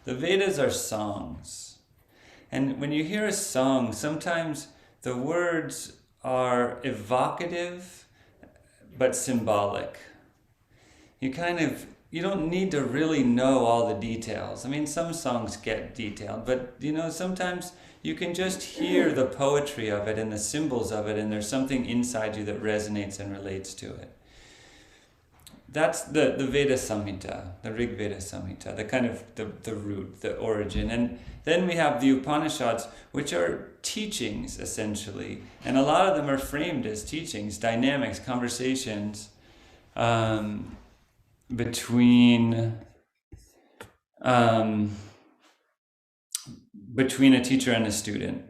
The Vedas are songs. And when you hear a song, sometimes the words are evocative but symbolic. You don't need to really know all the details. I mean, some songs get detailed, but sometimes you can just hear the poetry of it and the symbols of it, and there's something inside you that resonates and relates to it. That's the Veda Samhita, the Rig Veda Samhita, the kind of the root, the origin. And then we have the Upanishads, which are teachings essentially. And a lot of them are framed as teachings, dynamics, conversations between a teacher and a student.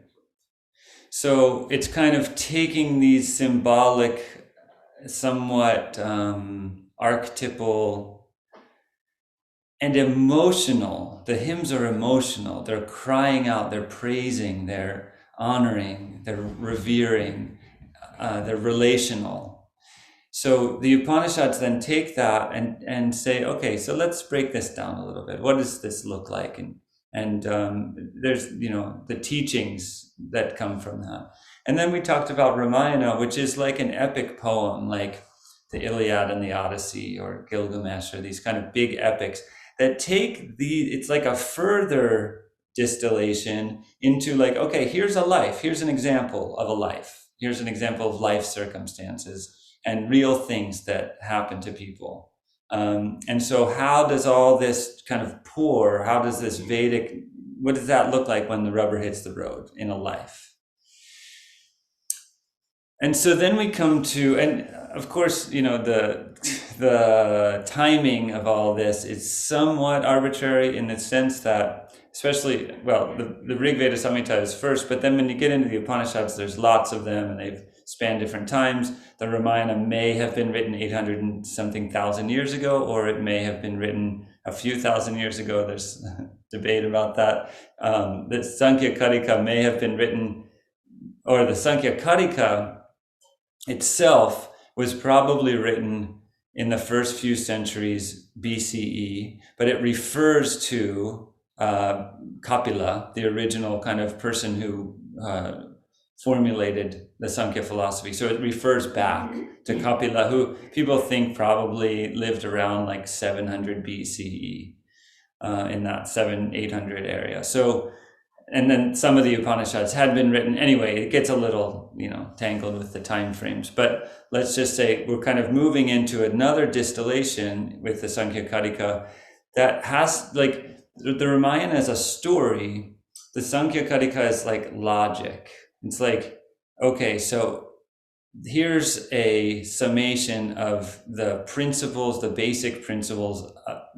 So it's kind of taking these symbolic, somewhat archetypal and emotional. The hymns are emotional. They're crying out, they're praising, they're honoring, they're revering, they're relational. So the Upanishads then take that and say, okay, so let's break this down a little bit. What does this look like? And there's, the teachings that come from that. And then we talked about Ramayana, which is like an epic poem, like the Iliad and the Odyssey or Gilgamesh, or these kind of big epics that take it's like a further distillation into like, okay, here's a life, here's an example of a life, here's an example of life circumstances and real things that happen to people. And so how does all this kind of pour, how does this Vedic, what does that look like when the rubber hits the road in a life? And so then we come to, and of course, the timing of all this is somewhat arbitrary in the sense that, especially, well, the Rig Veda Samhita is first, but then when you get into the Upanishads, there's lots of them and they've spanned different times. The Ramayana may have been written 800 and something thousand years ago, or it may have been written a few thousand years ago. There's debate about that. The Sankhya Karika may have been written, or the Sankhya Karika itself was probably written in the first few centuries BCE, but it refers to Kapila, the original kind of person who formulated the Sankhya philosophy. So it refers back to Kapila, who people think probably lived around like 700 BCE, in that 700-800 area. So, and then some of the Upanishads had been written. Anyway, it gets a little, tangled with the time frames. But let's just say we're kind of moving into another distillation with the Sankhya Karika that has, like, the Ramayana is a story. The Sankhya Karika is like logic. It's like, okay, so here's a summation of the principles, the basic principles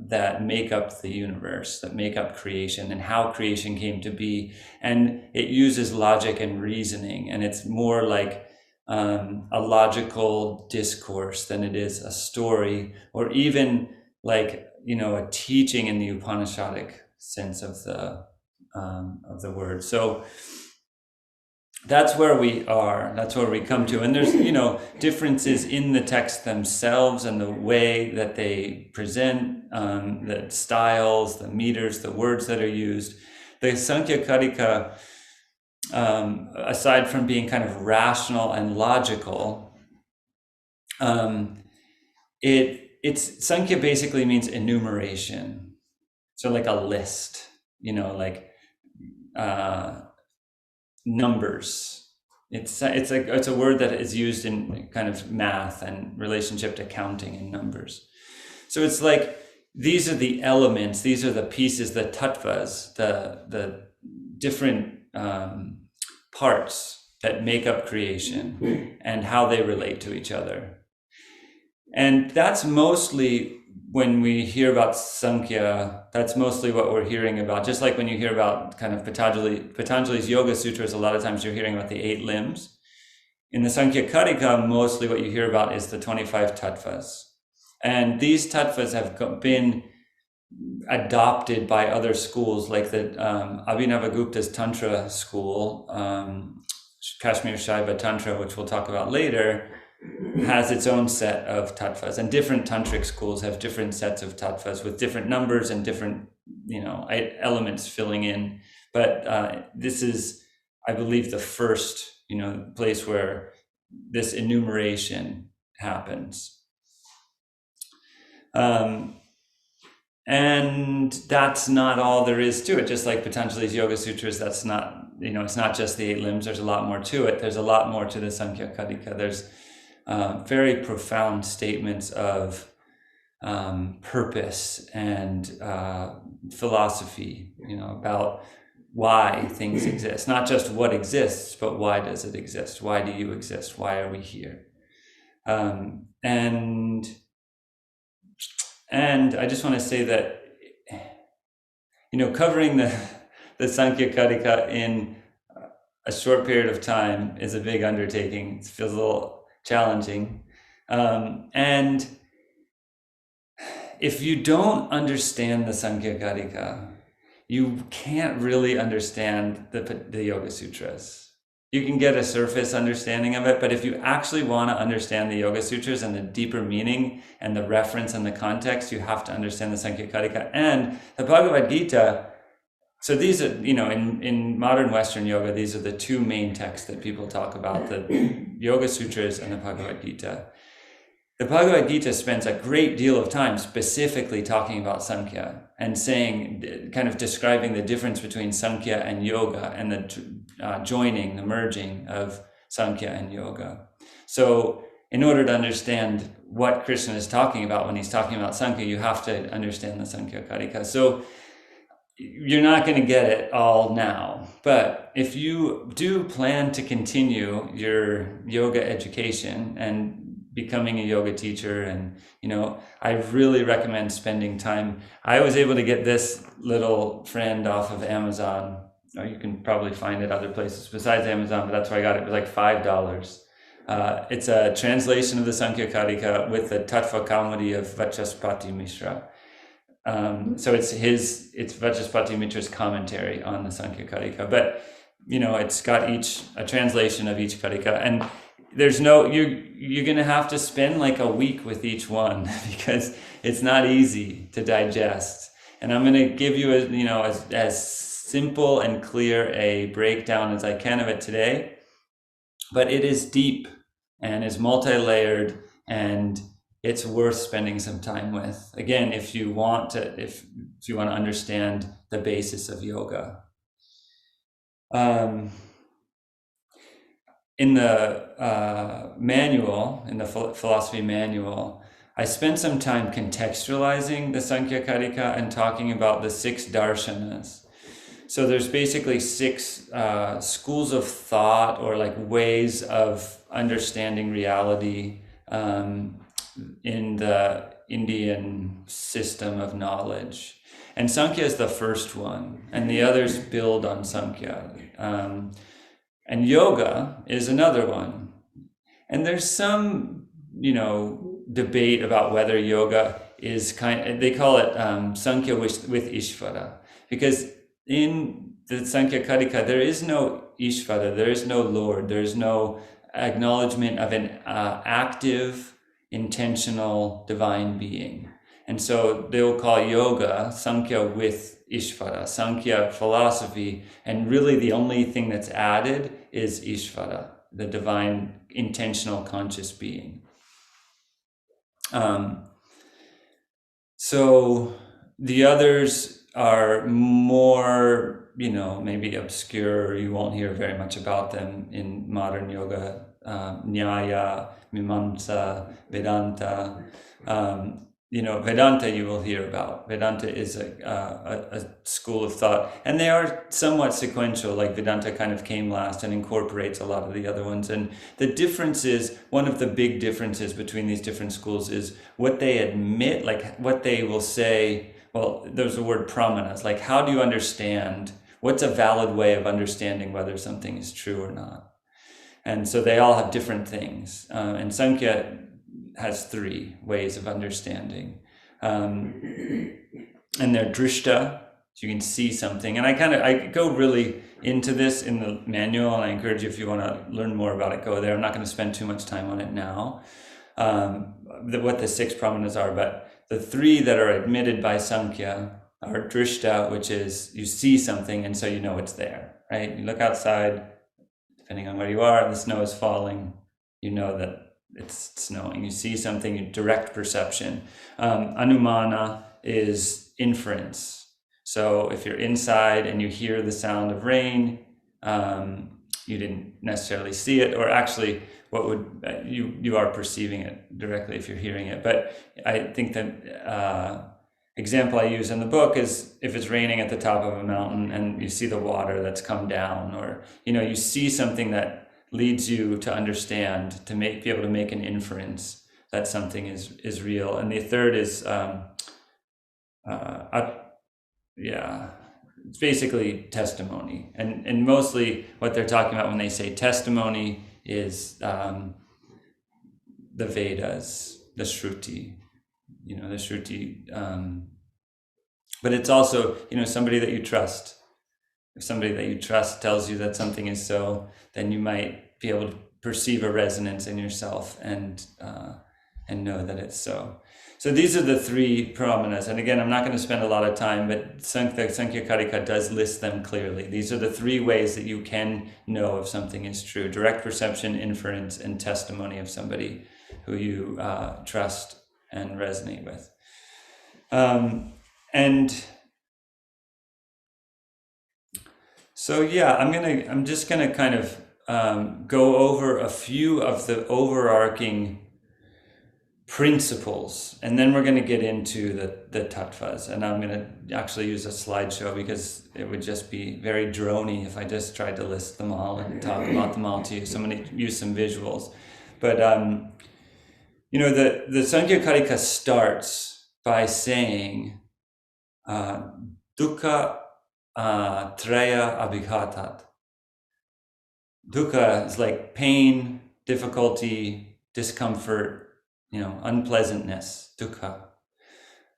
that make up the universe, that make up creation and how creation came to be. And it uses logic and reasoning, and it's more like a logical discourse than it is a story, or even like, a teaching in the Upanishadic sense of the word. So that's where we are, that's where we come to. And there's, differences in the text themselves and the way that they present, the styles, the meters, the words that are used. The Sankhya Karika, aside from being kind of rational and logical, it's Sankhya basically means enumeration. So like a list, like numbers. It's a word that is used in kind of math and relationship to counting and numbers. So it's like, these are the elements, these are the pieces, the tattvas, the different parts that make up creation and how they relate to each other. And that's mostly, when we hear about Sankhya, that's mostly what we're hearing about. Just like when you hear about kind of Patanjali's Yoga Sutras, a lot of times you're hearing about the 8 limbs. In the Sankhya Karika, mostly what you hear about is the 25 tattvas. And these tattvas have been adopted by other schools, like the Abhinavagupta's Tantra school, Kashmir Shaiva Tantra, which we'll talk about later, has its own set of tattvas, and different tantric schools have different sets of tattvas with different numbers and different elements filling in. But this is, I believe, the first place where this enumeration happens. And that's not all there is to it. Just like Patanjali's Yoga Sutras, that's not, it's not just the 8 limbs. There's a lot more to it. There's a lot more to the Sankhya Karika. There's very profound statements of purpose and philosophy, about why things exist. Not just what exists, but why does it exist? Why do you exist? Why are we here? And I just want to say that, covering the Sankhya Karika in a short period of time is a big undertaking. It feels a little challenging. And if you don't understand the Sankhya Karika, you can't really understand the Yoga Sutras. You can get a surface understanding of it, but if you actually want to understand the Yoga Sutras and the deeper meaning and the reference and the context, you have to understand the Sankhya Karika and the Bhagavad Gita. So these are, in modern Western yoga, these are the 2 main texts that people talk about, the Yoga Sutras and the Bhagavad Gita. The Bhagavad Gita spends a great deal of time specifically talking about Sankhya and saying, kind of describing the difference between Sankhya and yoga and the joining, the merging of Sankhya and yoga. So in order to understand what Krishna is talking about when he's talking about Sankhya, you have to understand the Sankhya Karika. So you're not going to get it all now, but if you do plan to continue your yoga education and becoming a yoga teacher, and I really recommend spending time. I was able to get this little friend off of Amazon, or you can probably find it other places besides Amazon, but that's where I got it. It was like $5. It's a translation of the Sankhya Karika with the Tattva Kaumudi of Vachaspati Mishra. So it's Vachaspati Mitra's commentary on the Sankhya Karika, but it's got a translation of each Karika, and there's you're going to have to spend like a week with each one because it's not easy to digest. And I'm going to give you as simple and clear a breakdown as I can of it today, but it is deep and is multi-layered, and it's worth spending some time with. Again, if you want to understand the basis of yoga. In the manual, in the philosophy manual, I spent some time contextualizing the Sankhya Karika and talking about the 6 darshanas. So there's basically 6 schools of thought, or like ways of understanding reality in the Indian system of knowledge. And Sankhya is the first one, and the others build on Sankhya. And yoga is another one. And there's some, debate about whether yoga is they call it Sankhya with Ishvara. Because in the Sankhya Karika, there is no Ishvara, there is no Lord, there is no acknowledgement of an active, intentional divine being. And so they'll call yoga Sankhya with Ishvara, Sankhya philosophy, and really the only thing that's added is Ishvara, the divine intentional conscious being. So the others are more, maybe obscure. You won't hear very much about them in modern yoga. Nyaya, Mimamsa, Vedanta. Vedanta you will hear about. Vedanta is a school of thought, and they are somewhat sequential, like Vedanta kind of came last and incorporates a lot of the other ones. And the difference is, one of the big differences between these different schools is what they admit, like what they will say. Well, there's the word pramanas, like how do you understand, what's a valid way of understanding whether something is true or not? And so they all have different things. And Sankhya has 3 ways of understanding. And they're drishta, so you can see something. And I go really into this in the manual, and I encourage you, if you want to learn more about it, go there. I'm not going to spend too much time on it now, what the 6 pramanas are, but the 3 that are admitted by Sankhya or drishta, which is you see something and so you know it's there, right? You look outside, depending on where you are, the snow is falling, you know that it's snowing. You see something, direct perception. Anumana is inference. So if you're inside and you hear the sound of rain, you didn't necessarily see it, or actually what would you are perceiving it directly if you're hearing it. But I think that example I use in the book is if it's raining at the top of a mountain and you see the water that's come down, or you see something that leads you to understand, to be able to make an inference that something is real. And the third is it's basically testimony, and mostly what they're talking about when they say testimony is the Vedas, the Shruti, the Shruti, but it's also somebody that you trust. If somebody that you trust tells you that something is so, then you might be able to perceive a resonance in yourself and know that it's so. So these are the three pramana. And again, I'm not going to spend a lot of time, but Sankhya Karika does list them clearly. These are the three ways that you can know if something is true: direct perception, inference, and testimony of somebody who you trust and resonate with. And so I'm just gonna kind of go over a few of the overarching principles, and then we're going to get into the tattvas. And I'm going to actually use a slideshow because it would just be very droney if I just tried to list them all and talk about them all to you. So I'm going to use some visuals. But the Sankhya Karika starts by saying dukkha traya abhighatat. Dukkha is like pain, difficulty, discomfort, unpleasantness, dukkha.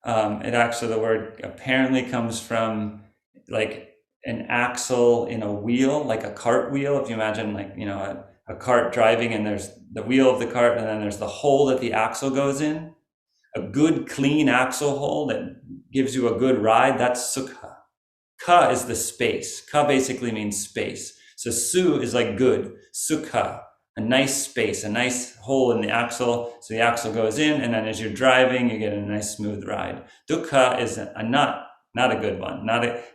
It actually, the word apparently comes from like an axle in a wheel, like a cart wheel. If you imagine a cart driving, and there's the wheel of the cart, and then there's the hole that the axle goes in. A good clean axle hole that gives you a good ride, that's sukha. Ka is the space. Ka basically means space. So su is like good, sukha. A nice space, a nice hole in the axle, so the axle goes in, and then as you're driving, you get a nice smooth ride. Dukkha is not a good one.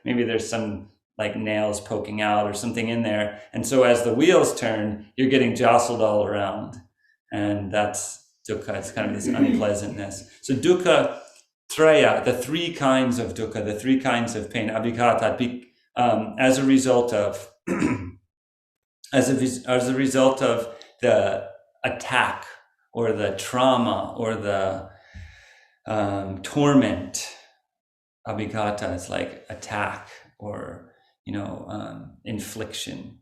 Maybe there's some like nails poking out or something in there, and so as the wheels turn, you're getting jostled all around, and that's dukkha. It's kind of this unpleasantness. So dukkha traya, the three kinds of dukkha, the three kinds of pain, abhighatat, as a result of as a result of the attack or the trauma or the torment. Abhighata is like attack or infliction.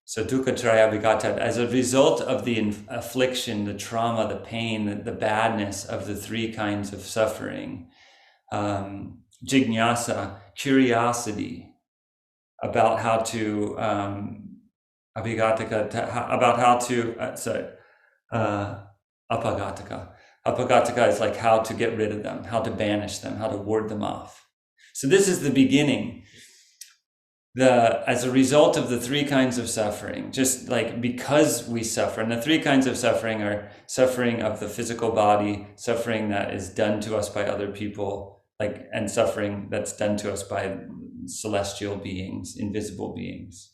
So dukkha traya abhighata, as a result of the affliction, the trauma, the pain, the badness of the three kinds of suffering. Jignasa, curiosity about how to abhigataka, about how to apagataka. Apagataka is like how to get rid of them, how to banish them, how to ward them off. So this is the beginning. As a result of the three kinds of suffering, just like because we suffer, and the three kinds of suffering are suffering of the physical body, suffering that is done to us by other people, and suffering that's done to us by celestial beings, invisible beings.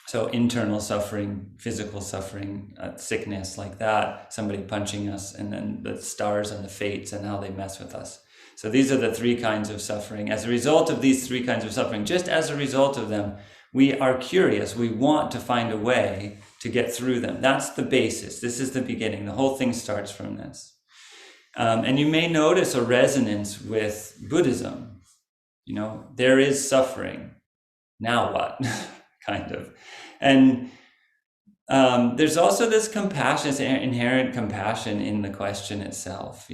So internal suffering, physical suffering, sickness like that, somebody punching us, and then the stars and the fates and how they mess with us. So these are the three kinds of suffering. As a result of these three kinds of suffering, just as a result of them, we are curious. We want to find a way to get through them. That's the basis. This is the beginning. The whole thing starts from this. And you may notice a resonance with Buddhism. There is suffering. Now what? Kind of. And there's also this compassion, this inherent compassion in the question itself,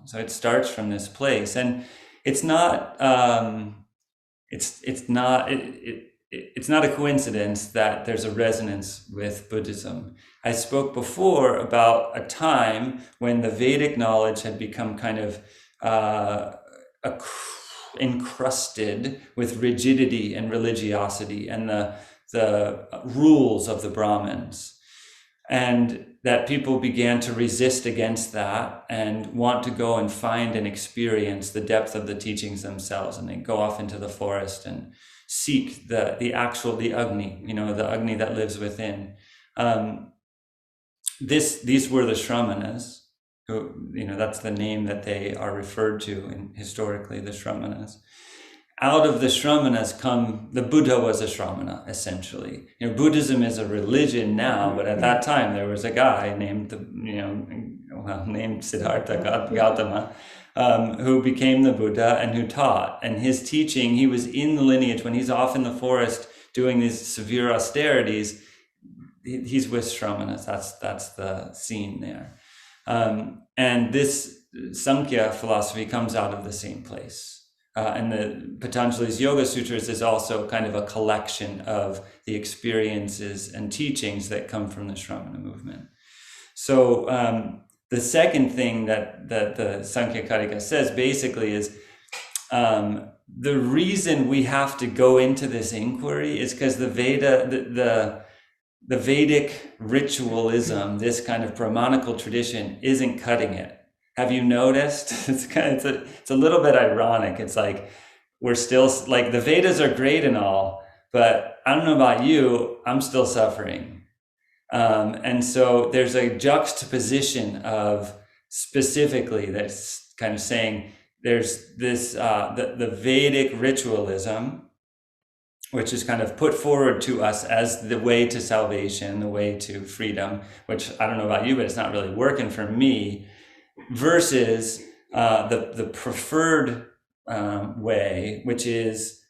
so it starts from this place, and it's not it's not a coincidence that there's a resonance with Buddhism. I spoke before about a time when the Vedic knowledge had become kind of encrusted with rigidity and religiosity and the rules of the Brahmins, and that people began to resist against that and want to go and find and experience the depth of the teachings themselves, and they go off into the forest and seek the Agni, the Agni that lives within. These were the Shramanas, who, that's the name that they are referred to in historically, the Shramanas. Out of the Shramanas the Buddha was a Shramana, essentially. Buddhism is a religion now, but at that time there was a guy named Siddhartha Gautama, who became the Buddha and who taught. And his teaching, he was in the lineage when he's off in the forest doing these severe austerities. He's with Shramanas. That's the scene there. And this Sankhya philosophy comes out of the same place. And the Patanjali's Yoga Sutras is also kind of a collection of the experiences and teachings that come from the Shramana movement. So the second thing that the Sankhya Karika says basically is the reason we have to go into this inquiry is because the Vedic ritualism, this kind of Brahmanical tradition, isn't cutting it. Have you noticed? It's a little bit ironic. It's like we're still like the Vedas are great and all, but I don't know about you, I'm still suffering. And so there's a juxtaposition of specifically that's kind of saying there's this the Vedic ritualism, which is kind of put forward to us as the way to salvation, the way to freedom, which I don't know about you, but it's not really working for me, versus the preferred way, which is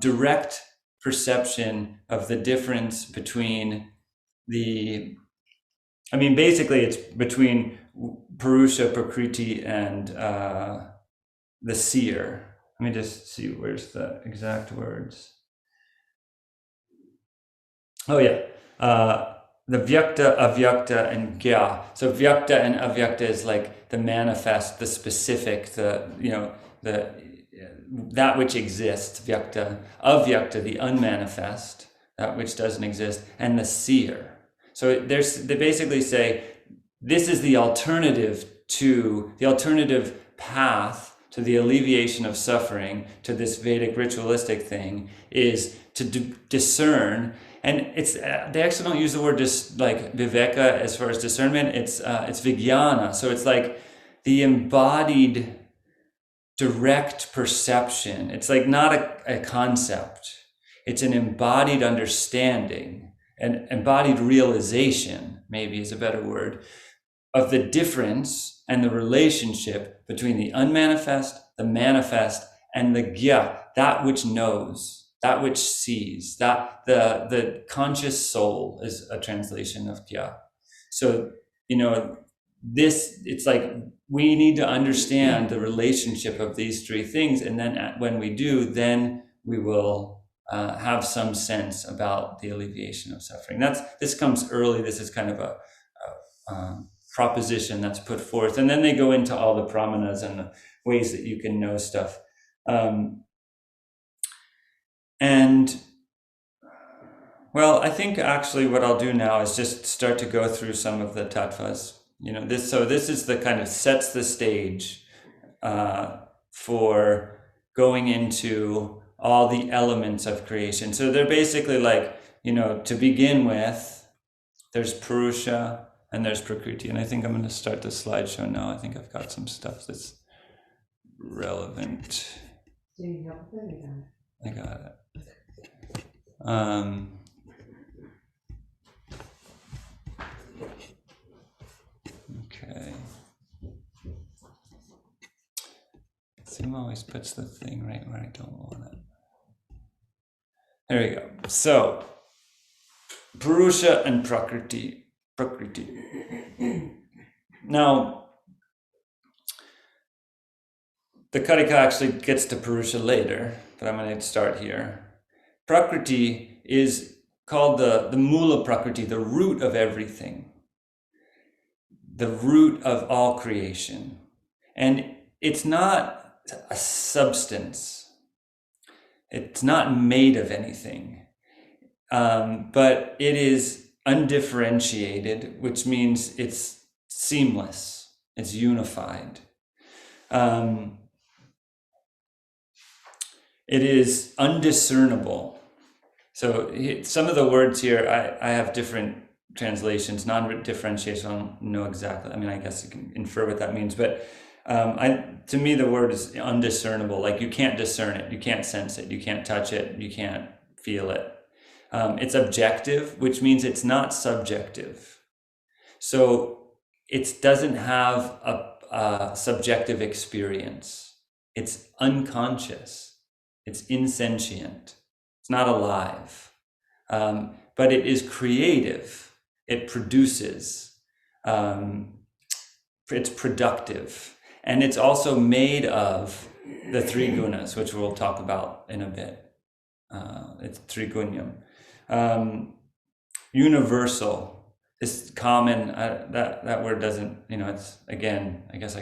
direct perception of the difference between basically it's between Purusha, Prakriti, and the seer. Let me just see, where's the exact words? Oh yeah, the Vyakta, Avyakta, and Gya. So Vyakta and Avyakta is like the manifest, the specific, that which exists, Vyakta. Avyakta, the unmanifest, that which doesn't exist, and the seer. So they basically say this is the alternative path to the alleviation of suffering, to this Vedic ritualistic thing, is to discern. And they actually don't use the word like viveka as far as discernment. It's vijnana. So it's like the embodied direct perception. It's like not a concept. It's an embodied understanding, an embodied realization, maybe is a better word, of the difference and the relationship between the unmanifest, the manifest, and the gya, that which knows, that which sees, that the conscious soul is a translation of gya. So, it's like we need to understand the relationship of these three things. And then when we do, then we will have some sense about the alleviation of suffering. This comes early. This is kind of a proposition that's put forth. And then they go into all the pramanas and the ways that you can know stuff. I think actually what I'll do now is just start to go through some of the tattvas. This is the kind of sets the stage for going into all the elements of creation. So they're basically like, to begin with, there's Purusha and there's Prakriti. And I think I'm going to start the slideshow now. I think I've got some stuff that's relevant. Do you help with it? I got it. Okay. Zoom always puts the thing right where I don't want it. There we go. So, Purusha and Prakriti. Now, the Karika actually gets to Purusha later, but I'm going to start here. Prakriti is called the Mula Prakriti, the root of everything, the root of all creation. And it's not a substance. It's not made of anything, but it is undifferentiated, which means it's seamless, it's unified. It is undiscernible. So some of the words here, I have different translations. Non-differentiation, I don't know exactly. I mean, I guess you can infer what that means, but to me, the word is undiscernible. Like you can't discern it, you can't sense it, you can't touch it, you can't feel it. It's objective, which means it's not subjective. So it doesn't have a subjective experience. It's unconscious. It's insentient. It's not alive. But it is creative. It produces. It's productive. And it's also made of the three gunas, which we'll talk about in a bit. It's trigunyam. Universal. It's common. That word doesn't, it's, again, I guess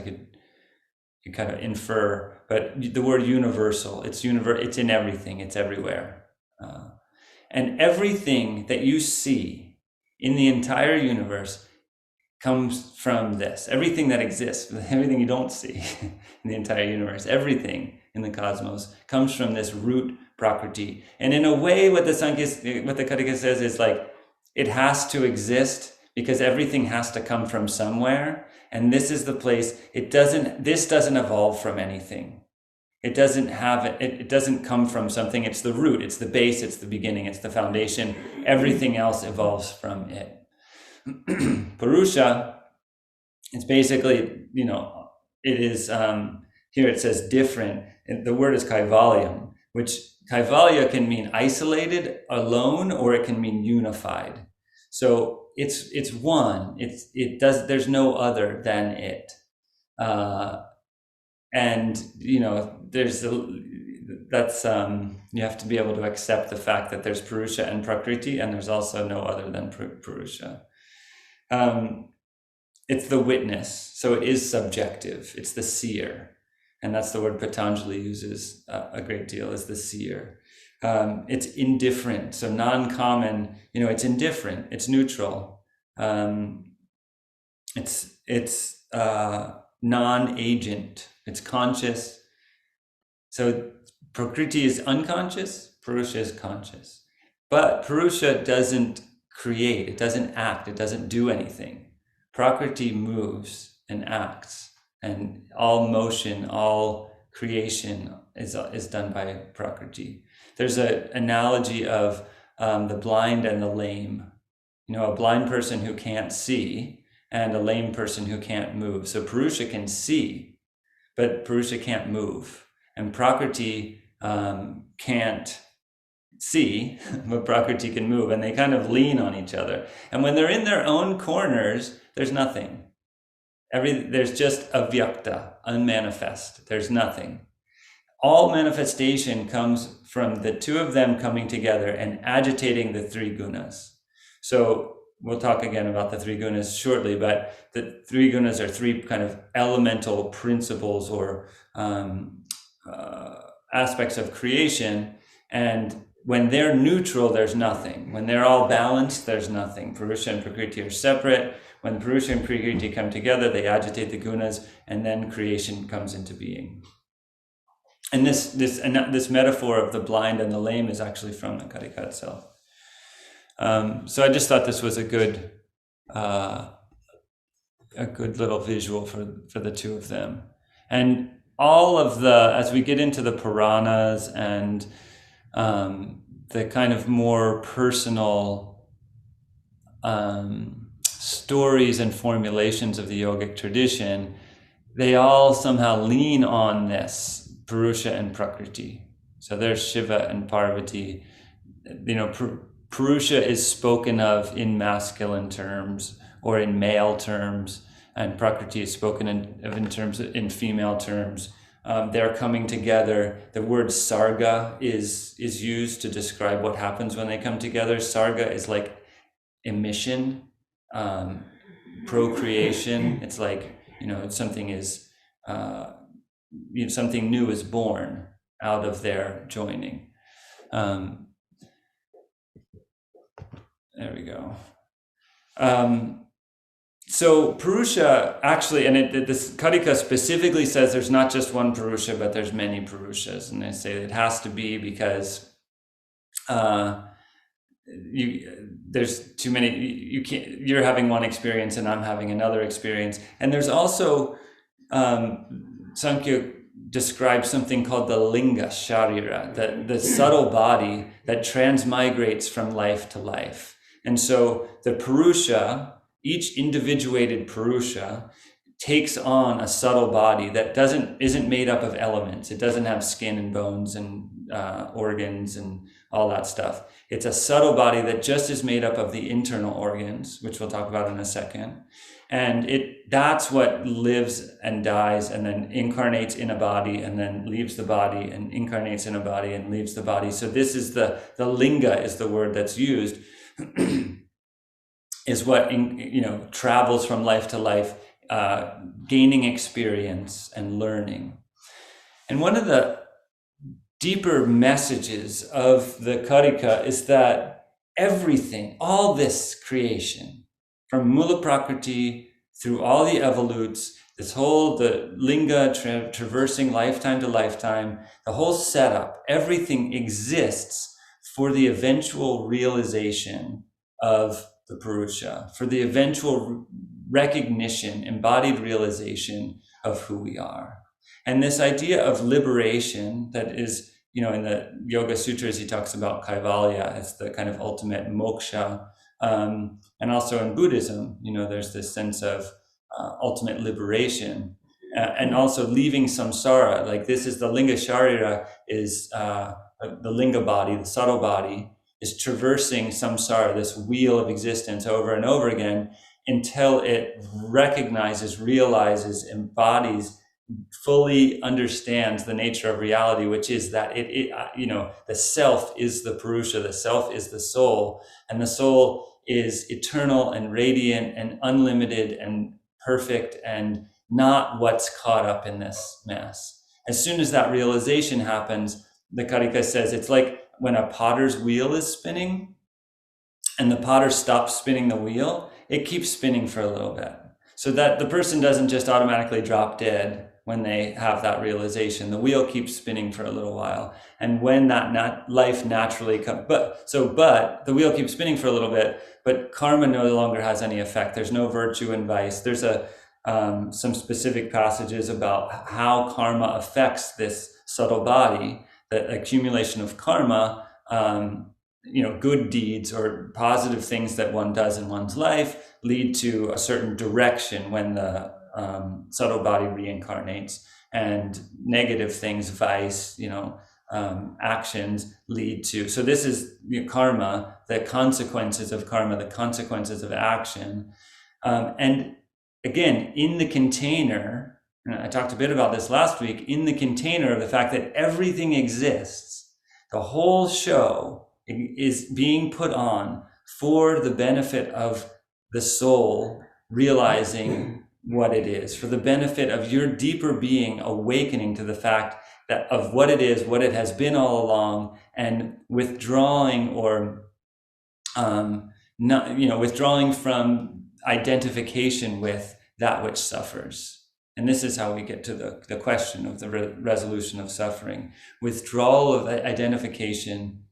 you kind of infer, but the word universal, it's in everything, it's everywhere. And everything that you see in the entire universe comes from this. Everything that exists, everything you don't see in the entire universe, everything in the cosmos comes from this root Prakriti. And in a way, what the Kattika says is like, it has to exist because everything has to come from somewhere. And this is the place. This doesn't evolve from anything. It doesn't it doesn't come from something. It's the root, it's the base, it's the beginning, it's the foundation. Everything else evolves from it. Purusha, it's basically, it is, here it says different. The word is kaivalyam, which kaivalya can mean isolated, alone, or it can mean unified. So it's one. There's no other than it. And you have to be able to accept the fact that there's Purusha and Prakriti, and there's also no other than Purusha. It's the witness, so it is subjective. It's the seer, and that's the word Patanjali uses a great deal, is the seer. It's indifferent, so non-common. It's indifferent. It's neutral. It's non-agent. It's conscious. So Prakriti is unconscious. Purusha is conscious. But Purusha doesn't create. It doesn't act. It doesn't do anything. Prakriti moves and acts, and all motion, all creation is done by Prakriti. There's an analogy of the blind and the lame. A blind person who can't see and a lame person who can't move. So Purusha can see, but Purusha can't move. And Prakriti can't see, but Prakriti can move. And they kind of lean on each other. And when they're in their own corners, there's nothing. There's just avyakta, unmanifest. There's nothing. All manifestation comes from the two of them coming together and agitating the three gunas. So we'll talk again about the three gunas shortly, but the three gunas are three kind of elemental principles or aspects of creation. And when they're neutral, there's nothing. When they're all balanced, there's nothing. Purusha and Prakriti are separate. When Purusha and Prakriti come together, they agitate the gunas, and then creation comes into being. And this metaphor of the blind and the lame is actually from the Kattika itself. So I just thought this was a good little visual for the two of them. And all of as we get into the Puranas and the kind of more personal stories and formulations of the yogic tradition, they all somehow lean on this Purusha and Prakriti. So there's Shiva and Parvati. Purusha is spoken of in masculine terms or in male terms, and Prakriti is spoken of in female terms. They're coming together. The word sarga is used to describe what happens when they come together. Sarga is like emission, procreation. It's like, something is something new is born out of their joining. There we go. So Purusha actually, and this Karika specifically says there's not just one Purusha, but there's many Purushas. And they say it has to be because there's too many, you're having one experience and I'm having another experience. And there's also, Sankhya describes something called the linga sharira, the subtle body that transmigrates from life to life. And so the Purusha, each individuated Purusha, takes on a subtle body that isn't made up of elements. It doesn't have skin and bones and organs and all that stuff. It's a subtle body that just is made up of the internal organs, which we'll talk about in a second. And that's what lives and dies and then incarnates in a body and then leaves the body and incarnates in a body and leaves the body. So this is the linga is the word that's used, is what travels from life to life, gaining experience and learning. And one of the deeper messages of the Karika is that everything, all this creation, from Mula Prakriti through all the evolutes, the linga traversing lifetime to lifetime, the whole setup, everything exists for the eventual realization of the Purusha, for the eventual recognition, embodied realization of who we are. And this idea of liberation that is, in the Yoga Sutras, he talks about Kaivalya as the kind of ultimate moksha. And also in Buddhism, there's this sense of ultimate liberation and also leaving samsara. Like this is the linga sharira, is the linga body, the subtle body, is traversing samsara, this wheel of existence over and over again until it recognizes, realizes, embodies, fully understands the nature of reality, which is that the self is the Purusha, the self is the soul, and the soul is eternal and radiant and unlimited and perfect and not what's caught up in this mess. As soon as that realization happens, the Karika says it's like when a potter's wheel is spinning and the potter stops spinning the wheel, it keeps spinning for a little bit. So that the person doesn't just automatically drop dead when they have that realization. The wheel keeps spinning for a little while. And when that life naturally comes, but the wheel keeps spinning for a little bit, but karma no longer has any effect. There's no virtue and vice. There's some specific passages about how karma affects this subtle body, the accumulation of karma, good deeds or positive things that one does in one's life lead to a certain direction when the subtle body reincarnates, and negative things, vice, actions lead to. So this is karma, the consequences of karma, the consequences of action. And again, in the container, and I talked a bit about this last week, in the container of the fact that everything exists, the whole show is being put on for the benefit of the soul realizing what it is, for the benefit of your deeper being awakening to the fact that of what it is, what it has been all along, and withdrawing or withdrawing from identification with that which suffers. And this is how we get to the question of the resolution of suffering. Withdrawal of identification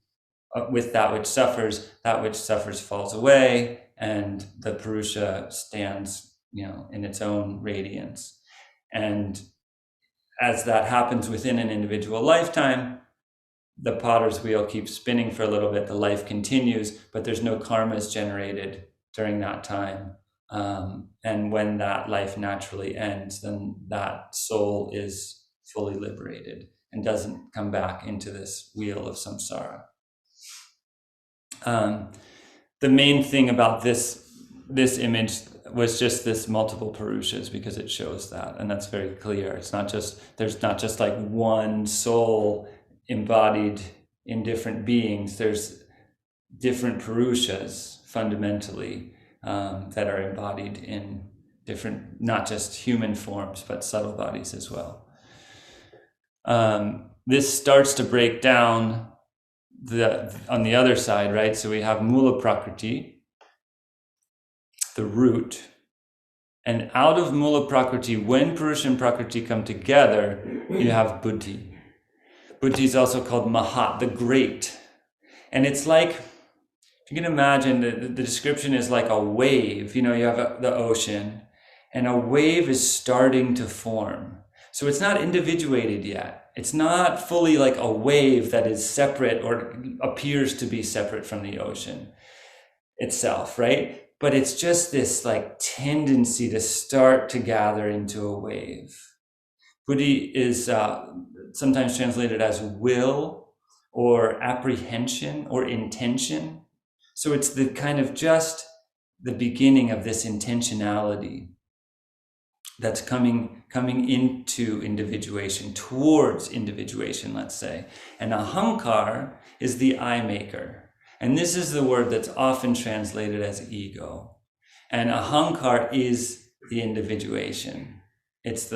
with that which suffers falls away, and the Purusha stands in its own radiance. And as that happens within an individual lifetime, the potter's wheel keeps spinning for a little bit, the life continues, but there's no karmas generated during that time. And when that life naturally ends, then that soul is fully liberated and doesn't come back into this wheel of samsara. The main thing about this image was just this multiple Purushas, because it shows that, and that's very clear. There's not just like one soul embodied in different beings. There's different Purushas fundamentally that are embodied in different, not just human forms, but subtle bodies as well. this starts to break down on the other side, right? So we have Mula Prakriti, the root. And out of Mula Prakriti, when Purusha and Prakriti come together, you have Buddhi. Buddhi is also called Mahat, the great. And it's like, if you can imagine, the description is like a wave. You have the ocean, and a wave is starting to form. So it's not individuated yet. It's not fully like a wave that is separate or appears to be separate from the ocean itself, right? But it's just this like tendency to start to gather into a wave. Buddhi is sometimes translated as will or apprehension or intention. So it's the kind of just the beginning of this intentionality that's coming into individuation, towards individuation, let's say. And ahankar is the I maker. And this is the word that's often translated as ego. And ahankar is the individuation. It's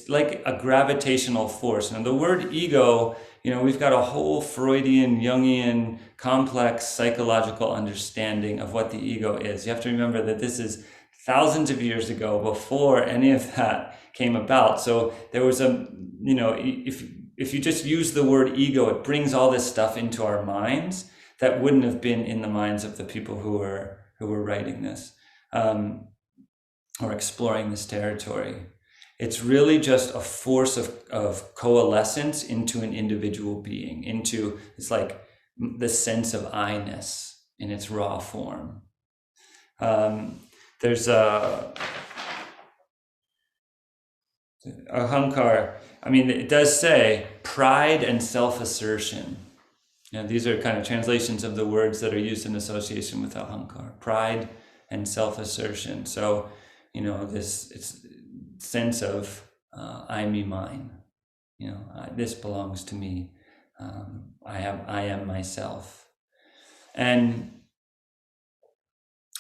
like a gravitational force. And the word ego, we've got a whole Freudian, Jungian, complex psychological understanding of what the ego is. You have to remember that this is thousands of years ago, before any of that came about. So there was if you just use the word ego, it brings all this stuff into our minds that wouldn't have been in the minds of the people who were writing this or exploring this territory. It's really just a force of coalescence into an individual being, into it's like the sense of I-ness in its raw form. There's ahankar. I mean, it does say pride and self-assertion. These are kind of translations of the words that are used in association with ahankar. Pride and self-assertion. So, this sense of I, me, mine. This belongs to me. I am myself. And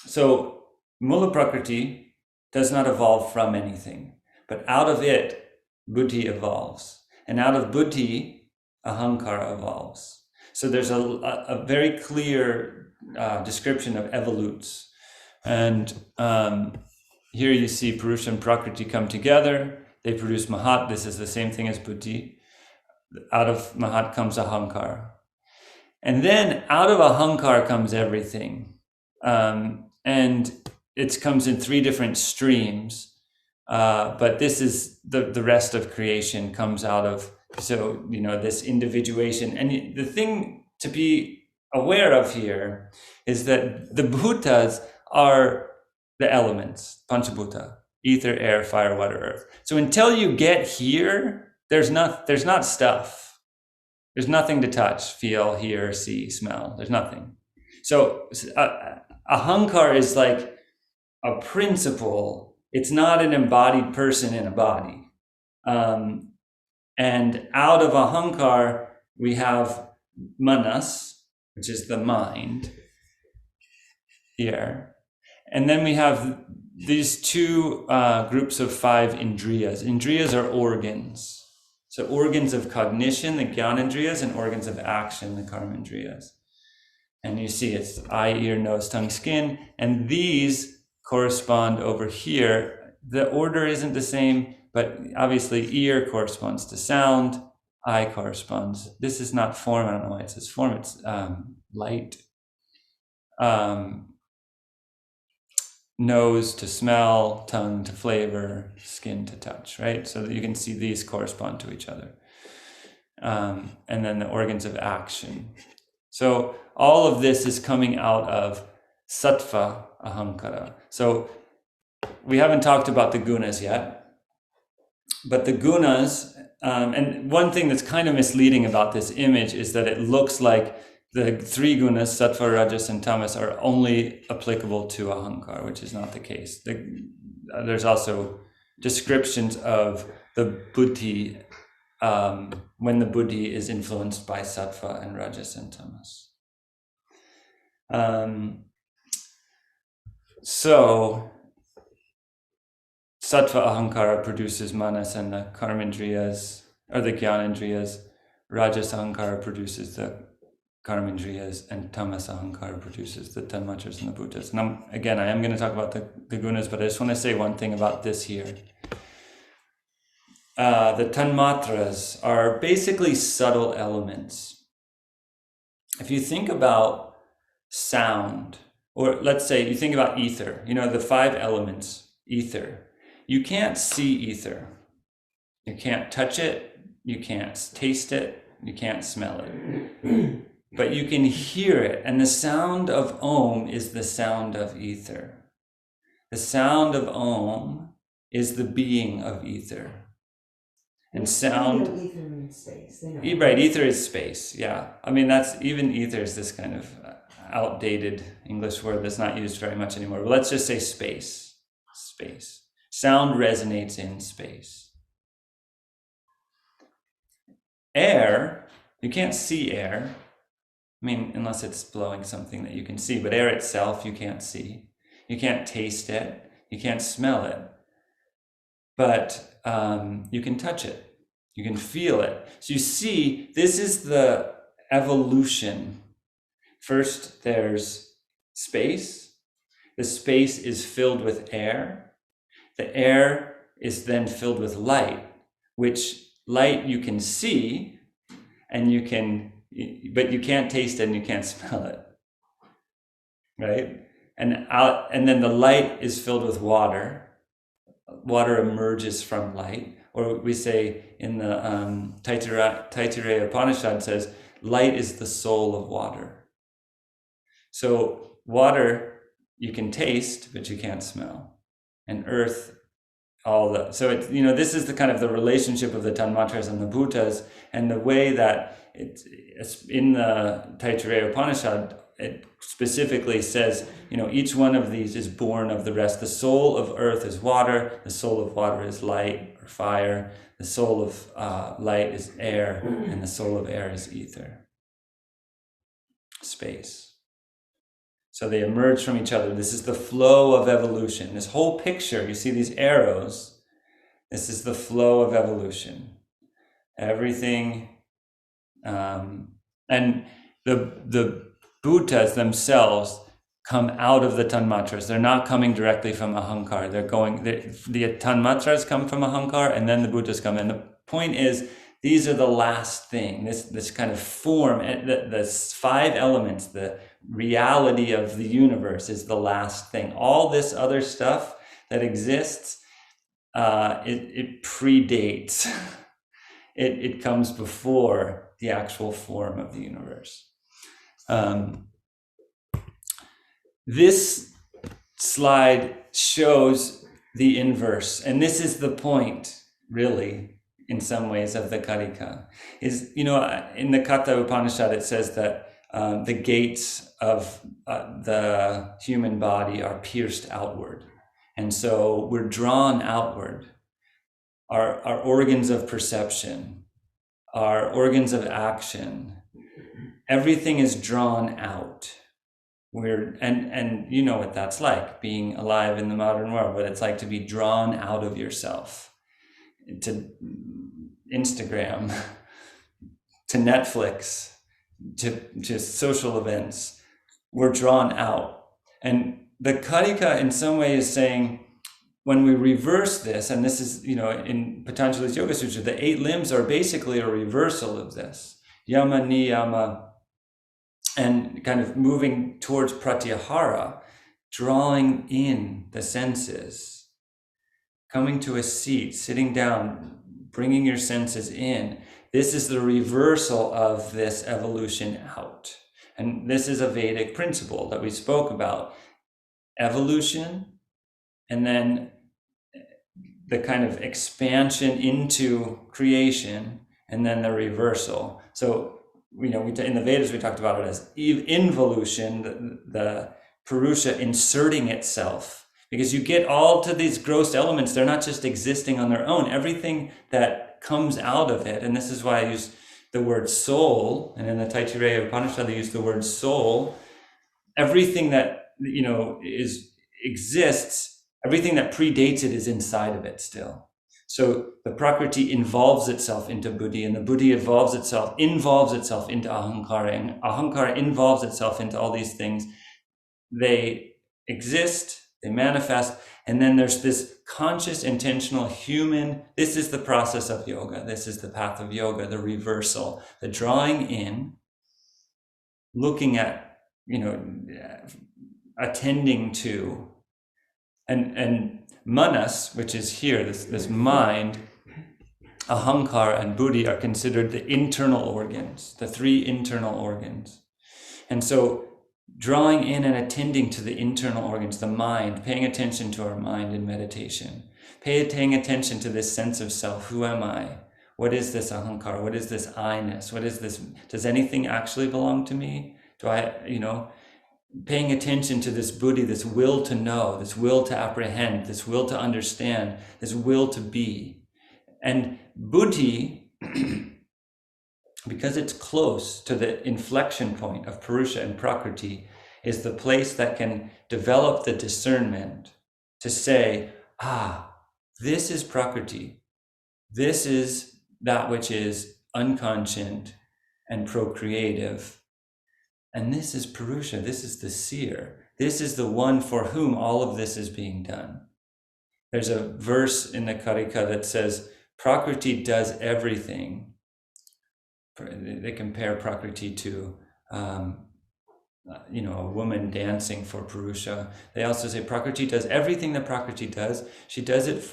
so Mula Prakriti does not evolve from anything, but out of it, Buddhi evolves. And out of Buddhi, ahankara evolves. So there's a very clear description of evolutes. And here you see Purusha and Prakriti come together. They produce Mahat. This is the same thing as Buddhi. Out of Mahat comes ahankara. And then out of ahankara comes everything. And it comes in three different streams. But this is the rest of creation comes out of, this individuation. And the thing to be aware of here is that the bhutas are the elements, panchabhuta, ether, air, fire, water, earth. So until you get here, there's not stuff. There's nothing to touch, feel, hear, see, smell. There's nothing. So ahankar is like a principle. It's not an embodied person in a body. And out of ahankar, we have manas, which is the mind here. And then we have these two groups of 5 indriyas. Indriyas are organs. So organs of cognition, the gyanendriyas, and organs of action, the karmendriyas. And you see it's eye, ear, nose, tongue, skin. And these correspond over here. The order isn't the same, but obviously ear corresponds to sound. Eye corresponds. This is not form. I don't know why it says form. It's light. Nose to smell, tongue to flavor, skin to touch, right? So that you can see these correspond to each other. And then the organs of action. So all of this is coming out of sattva ahankara. So we haven't talked about the gunas yet, but the gunas, and one thing that's kind of misleading about this image is that it looks like the 3 gunas, sattva, rajas, and tamas, are only applicable to ahankar, which is not the case. There's also descriptions of the buddhi, when the buddhi is influenced by sattva and rajas and tamas. So sattva ahankara produces manas and the karmendriyas, or the Gyanendriyas. Rajas Ahankara produces the Karmendriyas, and Tamas Ahankara produces the Tanmatras and the Bhutas. And again, I am going to talk about the gunas, but I just want to say one thing about this here. The Tanmatras are basically subtle elements. If you think about sound, or let's say you think about ether, the 5 elements, ether. You can't see ether. You can't touch it. You can't taste it. You can't smell it. But you can hear it. And the sound of Om is the sound of ether. The sound of Om is the being of ether. And sound. Ether means space. Right, ether is space. Yeah. I mean, even ether is this kind of outdated English word that's not used very much anymore. But let's just say space. Space. Sound resonates in space. Air, you can't see air. I mean, unless it's blowing something that you can see. But air itself, you can't see. You can't taste it. You can't smell it. But you can touch it. You can feel it. So you see, this is the evolution. First, there's space. The space is filled with air. The air is then filled with light, which light you can see, but you can't taste it and you can't smell it, right? And then the light is filled with water. Water emerges from light, or we say in the Taittiriya Upanishad says, light is the soul of water. So water you can taste, but you can't smell. And earth, so it's, this is the kind of the relationship of the Tanmatras and the Bhutas, and the way that it's in the Taittiriya Upanishad, it specifically says, each one of these is born of the rest. The soul of earth is water, the soul of water is light or fire, the soul of light is air, and the soul of air is ether, space. So they emerge from each other. This is the flow of evolution. This whole picture, you see these arrows, this is the flow of evolution. Everything, and the Bhutas themselves come out of the Tanmatras. They're not coming directly from Ahankar. The Tanmatras come from Ahankar, and then the Bhutas come in. The point is, these are the last thing, this kind of form, the 5 elements, the reality of the universe is the last thing. All this other stuff that exists, it predates. It comes before the actual form of the universe. This slide shows the inverse, and this is the point, really, in some ways, of the Karika. In the Katha Upanishad, it says that the gates of the human body are pierced outward. And so we're drawn outward. Our organs of perception, our organs of action, everything is drawn out. And you know what that's like, being alive in the modern world, what it's like to be drawn out of yourself, to Instagram, to Netflix, to social events. We're drawn out. And the Karika in some way is saying, when we reverse this, and this is, in Patanjali's Yoga Sutra, the 8 limbs are basically a reversal of this. Yama, niyama, and kind of moving towards pratyahara, drawing in the senses, coming to a seat, sitting down, bringing your senses in. This is the reversal of this evolution out. And this is a Vedic principle that we spoke about. Evolution, and then the kind of expansion into creation, and then the reversal. So, in the Vedas, we talked about it as involution, the Purusha inserting itself. Because you get all to these gross elements, they're not just existing on their own. Everything that comes out of it, and this is why I use the word soul, and in the Taittiriya Upanishad, they use the word soul. Everything that, exists, everything that predates it is inside of it still. So the Prakriti involves itself into Buddhi, and the Buddhi involves itself into Ahankara, and Ahankara involves itself into all these things. They exist, they manifest, and then there's this conscious, intentional human. This is the process of yoga. This is the path of yoga, the reversal, the drawing in, looking at, attending to, and manas, which is here, this mind, ahankara and buddhi are considered the internal organs, the three internal organs. And so drawing in and attending to the internal organs, the mind, paying attention to our mind in meditation, paying attention to this sense of self. Who am I? What is this ahankara? What is this I-ness? What is this? Does anything actually belong to me? Do I, paying attention to this buddhi, this will to know, this will to apprehend, this will to understand, this will to be. And buddhi, because it's close to the inflection point of Purusha and Prakriti, is the place that can develop the discernment to say, this is Prakriti. This is that which is unconscient and procreative. And this is Purusha, this is the seer. This is the one for whom all of this is being done. There's a verse in the Karika that says, Prakriti does everything. They compare Prakriti to, a woman dancing for Purusha. They also say Prakriti does everything that Prakriti does. She does it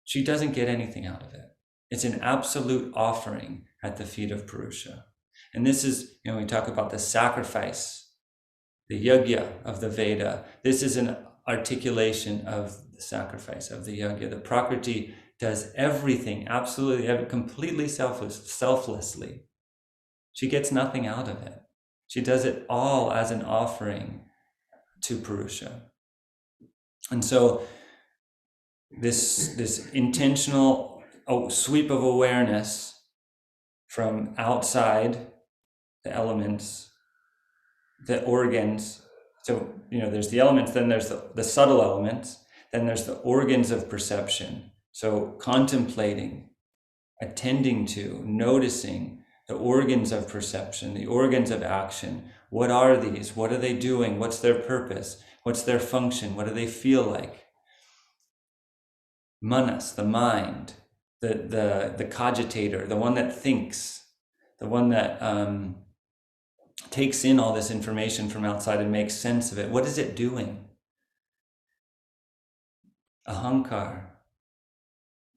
she doesn't get anything out of it. It's an absolute offering at the feet of Purusha. And this is, we talk about the sacrifice, the yajna of the Veda. This is an articulation of the sacrifice of the yajna. The Prakriti does everything, absolutely, completely selflessly. She gets nothing out of it. She does it all as an offering to Purusha. And so this intentional sweep of awareness from outside the elements, the organs. So, there's the elements, then there's the subtle elements, then there's the organs of perception. So contemplating, attending to, noticing the organs of perception, the organs of action. What are these? What are they doing? What's their purpose? What's their function? What do they feel like? Manas, the mind, the cogitator, the one that thinks, the one that takes in all this information from outside and makes sense of it. What is it doing? Ahankar.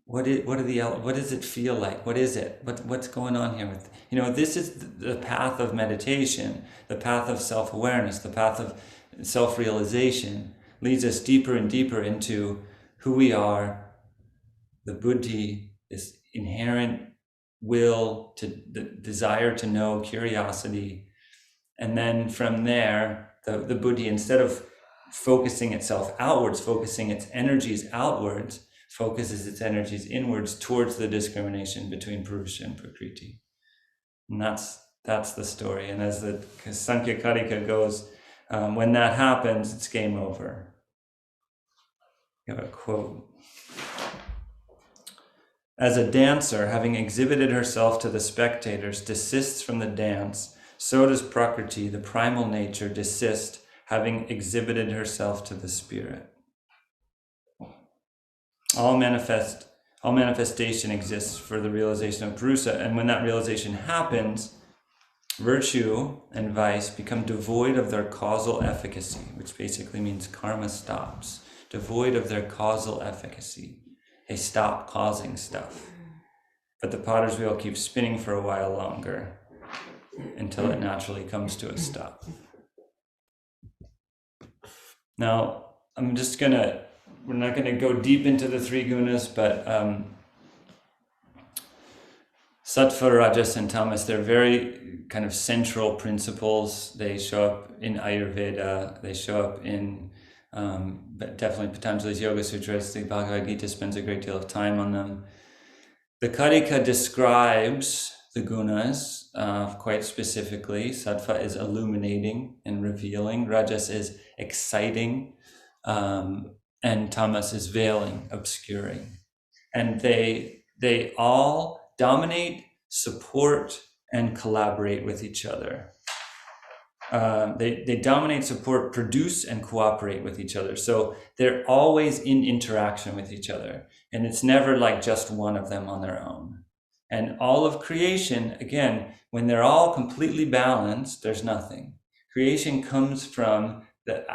What does it feel like? What is it? What's going on here with, this is the path of meditation, the path of self-awareness, the path of self-realization, leads us deeper and deeper into who we are, the buddhi, this inherent will, the desire to know, curiosity. And then from there, the buddhi, instead of focusing itself outwards, focusing its energies outwards, focuses its energies inwards towards the discrimination between Purusha and Prakriti. And that's the story. And as the Sankhya Karika goes, when that happens, it's game over. You have a quote. As a dancer, having exhibited herself to the spectators, desists from the dance, so does Prakriti, the primal nature, desist, having exhibited herself to the spirit. All manifestation exists for the realization of Purusha, and when that realization happens, virtue and vice become devoid of their causal efficacy, which basically means karma stops, devoid of their causal efficacy. They stop causing stuff. But the potter's wheel keeps spinning for a while longer until it naturally comes to a stop. Now, we're not going to go deep into the three gunas, but sattva, rajas, and tamas, they're very kind of central principles. They show up in Ayurveda, they show up in but definitely Patanjali's Yoga Sutras. The Bhagavad Gita spends a great deal of time on them. The Karika describes the gunas quite specifically. Sattva is illuminating and revealing. Rajas is exciting. and tamas is veiling, obscuring. And they all dominate, support, and collaborate with each other. They dominate, support, produce, and cooperate with each other. So they're always in interaction with each other. And it's never like just one of them on their own. And all of creation, again, when they're all completely balanced, there's nothing. Creation comes from the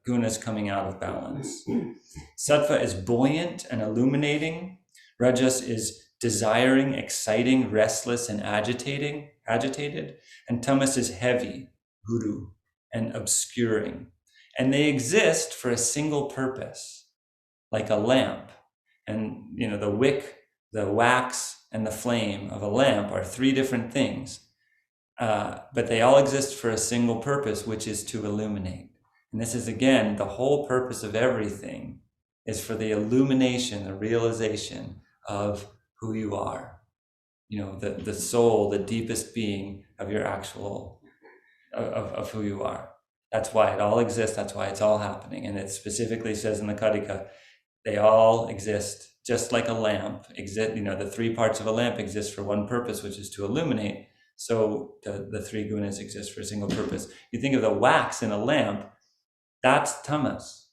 gunas coming out of balance. Sattva is buoyant and illuminating. Rajas is desiring, exciting, restless, and agitated. And tamas is heavy, guru, and obscuring. And they exist for a single purpose, like a lamp. And the wick, the wax, and the flame of a lamp are three different things. But they all exist for a single purpose, which is to illuminate. And this is, again, the whole purpose of everything is for the illumination, the realization of who you are. The soul, the deepest being of your actual, of who you are. That's why it all exists. That's why it's all happening. And it specifically says in the Karika, they all exist just like a lamp. The three parts of a lamp exist for one purpose, which is to illuminate. So the three gunas exist for a single purpose. You think of the wax in a lamp, that's tamas.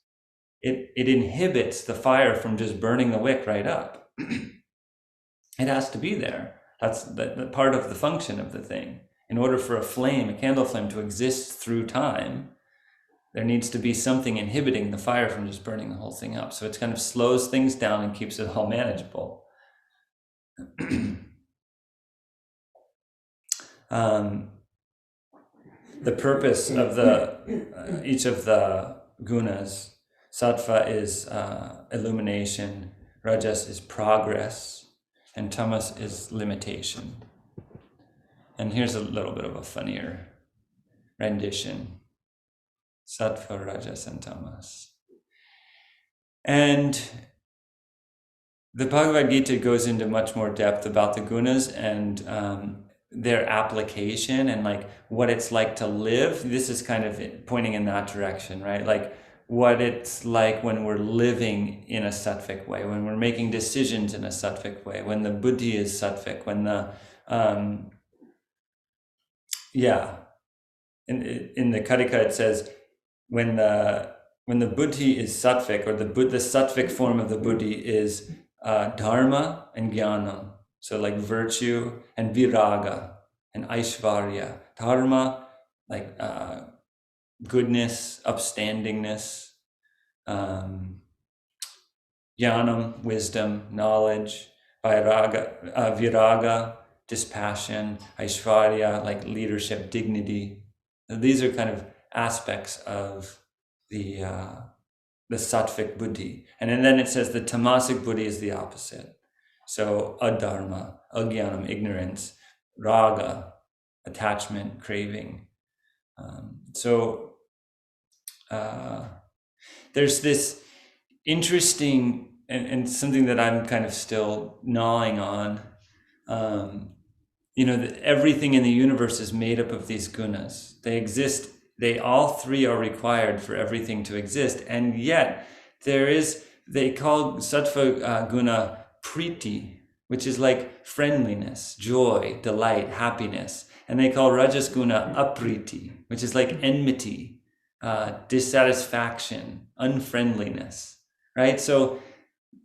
It inhibits the fire from just burning the wick right up. It has to be there. That's the part of the function of the thing. In order for a flame, a candle flame, to exist through time, there needs to be something inhibiting the fire from just burning the whole thing up. So it kind of slows things down and keeps it all manageable. The purpose of each of the gunas, sattva is illumination, rajas is progress, and tamas is limitation. And here's a little bit of a funnier rendition. Sattva, rajas, and tamas. And the Bhagavad Gita goes into much more depth about the gunas and their application and like what it's like to live. This is kind of pointing in that direction, right? Like what it's like when we're living in a sattvic way, when we're making decisions in a sattvic way, when the buddhi is sattvic, when the in the Karika it says when the buddhi is sattvic, or the sattvic form of the buddhi is dharma and jnana. So like virtue and viraga and aishvarya. Dharma, like goodness, upstandingness. Jnanam, wisdom, knowledge. Viraga, dispassion. Aishvarya, like leadership, dignity. These are kind of aspects of the sattvic buddhi. And then it says the tamasic buddhi is the opposite. So adharma, ajnanam, ignorance, raga, attachment, craving. There's this interesting and something that I'm kind of still gnawing on. Everything in the universe is made up of these gunas. They exist. They all three are required for everything to exist. And yet they call sattva guna priti, which is like friendliness, joy, delight, happiness. And they call rajas guna apriti, which is like enmity, dissatisfaction, unfriendliness, right? So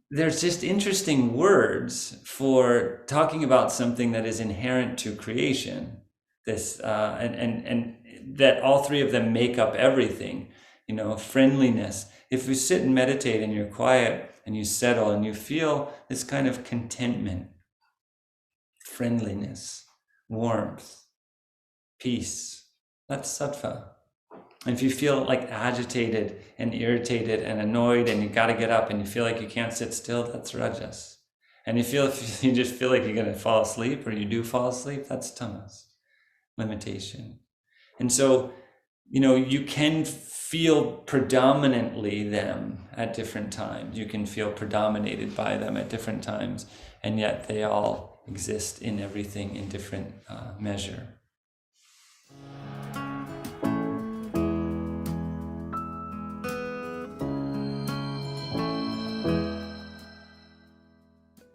there's just interesting words for talking about something that is inherent to creation. This and that all three of them make up everything. Friendliness. If you sit and meditate and you're quiet and you settle and you feel this kind of contentment, friendliness, warmth, peace, that's sattva. And if you feel like agitated and irritated and annoyed and you got to get up and you feel like you can't sit still, that's rajas. And if you just feel like you're going to fall asleep or you do fall asleep, that's tamas, limitation. And so, you can feel predominantly them at different times. You can feel predominated by them at different times, and yet they all exist in everything in different measure.